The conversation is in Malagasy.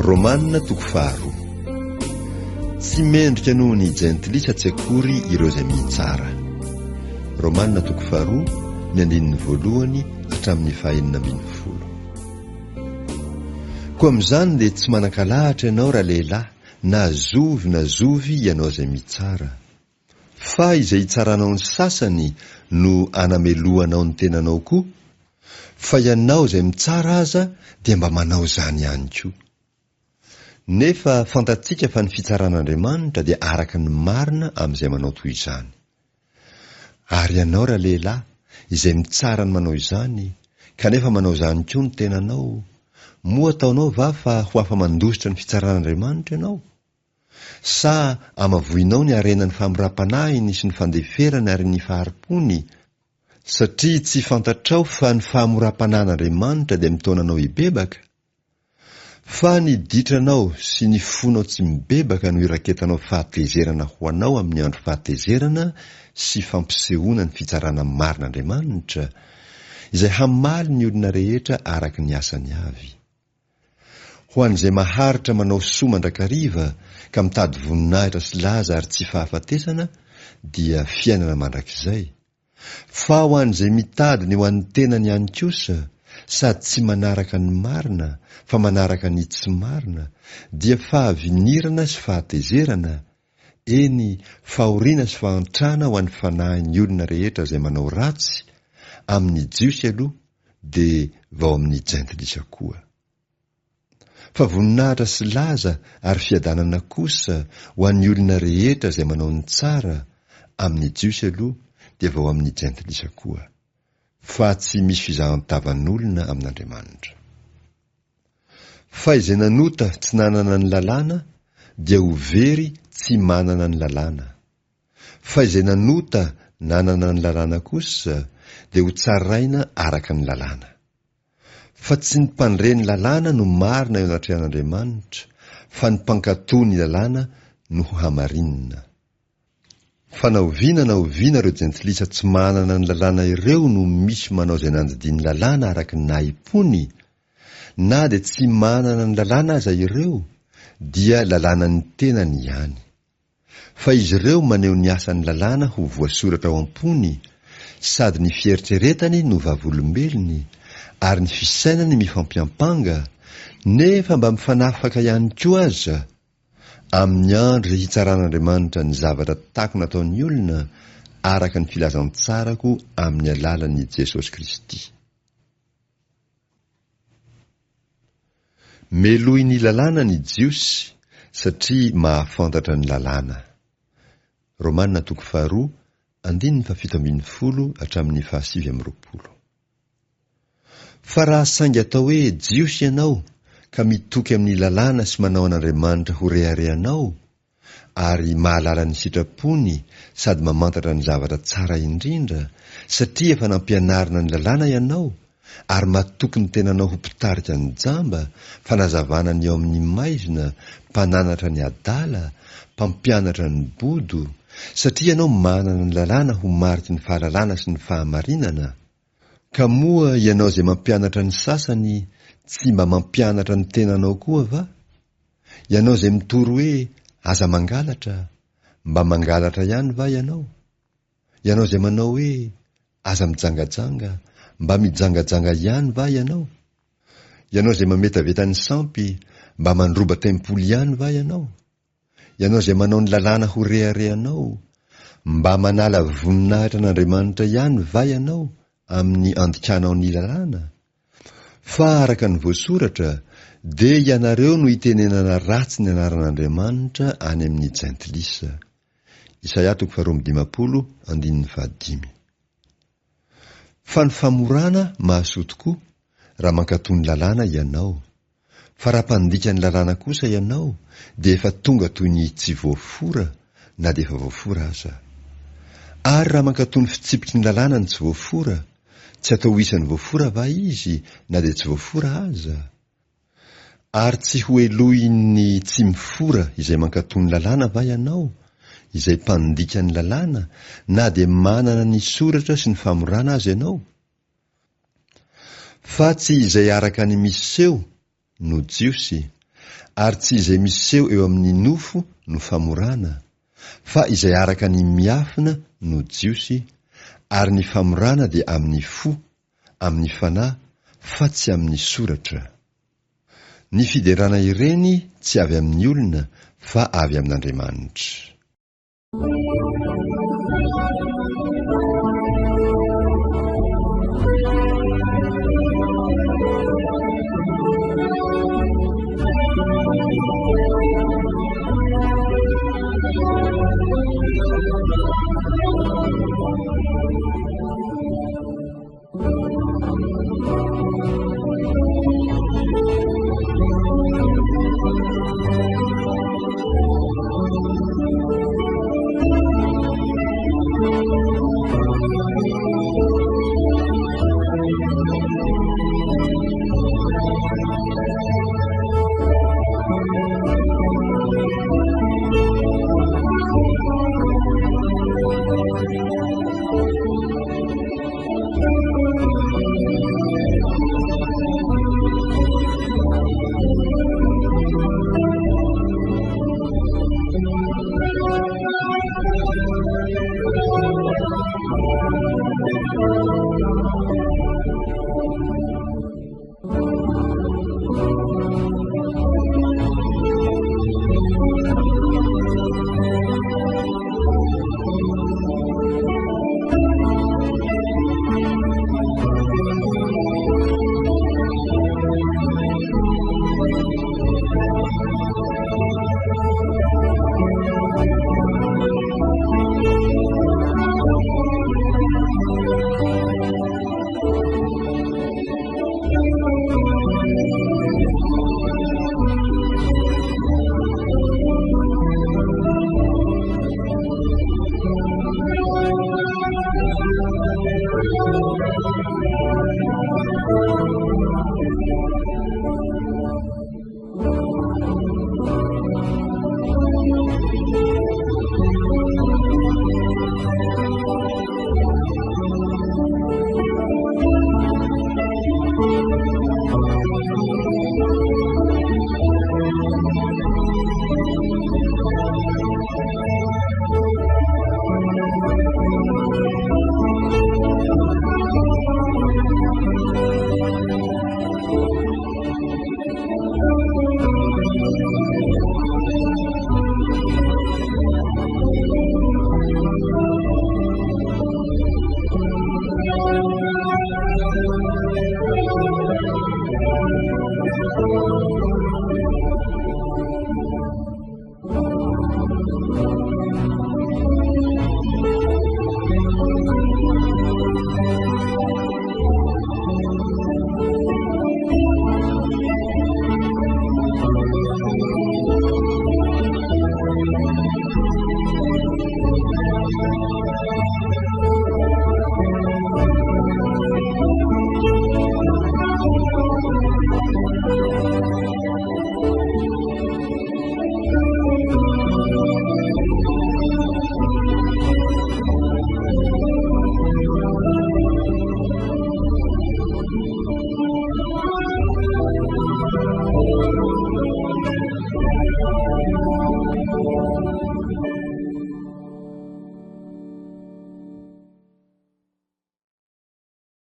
Romanina toko faharoa. Tsy mendrika noho ny jentilisa tsy akory ireo izay mitsara. Romanina toko faharoa, ny andininy voalohany hatramin'ny 410. Koa amin'izany dia tsy manan-kalahatra ianao raha lehilahy, na zovy ianao izay mitsara. Fa izay hitsaranao ny sasany no anamelohanao ny tenanao koa. Fa ianao izay mitsara aza dia mba manao izany ihany koa. Nefa fantatsika fa ny fitsaran'Andriamanitra dia araka ny marina amin'izay manao toy izany. Ary ianao raha lehilahy izay mitsara ny manao izany, kanefa manao izany koa ny tenanao, moa ataonao va fa ho afa-mandositra ny fitsaran'Andriamanitra ianao? Sa amavoinao ny arenan'ny famoram-panahiny sy ny fandeferany ary ny faharipony? Satria tsy fantatrao fa ny famoram-panahyn'Andriamanitra dia mitaonanao hibebaka. Fa ny ditranao sy ny fonao tsy mibebaka no iraketanao fahatezerana ho anao amin'ny andro fahatezerana sy fampisehoana ny fitsarana marin'Andriamanitra, izay hamaly ny olona rehetra araka ny asany avy. Ho an'izay maharitra manao soa mandrakariva ka mitady voninahitra sy laza ary tsy fahafatesana, dia fiainana mandrakizay. Fa ho an'izay mitady ny ho an'ny tenany ihany kosa, sady tsy manaraka ny marina fa manaraka ny tsy marina, dia fahavinirana sy fahatezerana, eny fahoriana sy fahantrana ho an'ny fanahin'ny olona rehetra izay manao ratsy, amin'ny jiosy aloha dia vao amin'ny jentilisa koa. Fa voninahitra sy laza ary fiadanana kosa ho an'ny olona rehetra izay manao ny tsara, amin'ny jiosy aloha dia vao amin'ny jentilisa koa. Fa tsy misy fizahan-tavan'olona amin'Andriamanitra. Fa izay nanota tsy nanana ny lalàna, dia ho very tsy manana ny lalàna. Fa izay nanota nanana ny lalàna kosa, dia ho tsaraina araka ny lalàna. Fa tsy ny mpandre ny lalàna no marina eo anatrehan'Andriamanitra, fa ny mpankatoa ny lalàna no hamarinina. Fa na oviana ireo jentilisa tsy manana ny lalàna ireo no misy manao izay nandidia ny lalàna araka ny nahi-pony, na dia tsy manana ny lalàna aza ireo, dia lalàna ny tenany ihany. Fa izy ireo maneho ny asan'ny lalàna ho voasoratra ao am-pony, sady ny fieritreretany no vavolombelony, ary ny fisainany mifampiampanga, nefa mba mifanafaka ihany koa aza, amin'ny andro izay hitsaran'Andriamanitra ny zavatra tako nataon'ny olona, araka ny filazantsarako amin'ny alalan'i Jesosy Kristy. Meloy ny lalàna ny jiosy, satria mahafantatra ny lalàna. Romanina toko faharoa, 7:10 hatramin'ny 7:20. Fa raha saingy atao hoe jiosy ianao, ka mitoky amin'ny lalàna sy manao an'Andriamanitra ho reharehanao, ary mahalala ny sitrapony sady mamantatra ny zavatra tsara indrindra, satria efa nampianarina ny lalàna ianao, ary matoky ny tenanao ho mpitarika ny jamba, fanazavana ny eo amin'ny maizina, mpananatra ny adala, mpampianatra ny bodo, satria ianao manana ny lalàna ho mariky ny fahalalàna sy ny fahamarinana. Ka moa ianao izay mampianatra ny sasany, tsy mba mampianatra ny tenanao koa va? Ianao izay mitory hoe aza mangalatra, mba mangalatra ihany va ianao? Ianao izay manao hoe aza mijangajanga, mba mijangajanga ihany va ianao? Ianao izay mametaveta ny sampy, mba mandroba tempoly ihany va ianao? Ianao izay manao ny lalàna ho reharehanao, mba manala voninahitra n'Andriamanitra ihany va ianao amin'ny andikanao ny lalàna? Fa araka ny voasoratra, dia ianareo no hitenenana ratsy ny anaran'Andriamanitra any amin'ny jentilisa. Isaia 40:15. Fa ny famorana mahasoa tokoa raha mankatoa ny lalàna ianao. Fa raha mpandika ny lalàna kosa ianao, dia efa tonga toy ny tsy voafora, na dia efa voafora aza. Ary raha mankatoa ny fitsipiky ny lalàna ny tsy voafora, tsy atao isan'ny voafora va izy, na dia tsy voafora aza? Ary tsy ho eloy ny tsy mifora izay mankatoa ny lalàna va ianao, izay mpandika ny lalàna, na dia manana ny soratra sy ny famorana azy ianao? Fa tsy izay araka ny miseho no jiosy, ary tsy izay miseho eo amin'ny nofo no famorana, fa izay araka ny miafina no jiosy, ary ny famorana dia amin'ny fo, amin'ny fanahy, fa tsy amin'ny soratra. Ny fiderana ireny tsy avy amin'ny olona, fa avy amin'Andriamanitra.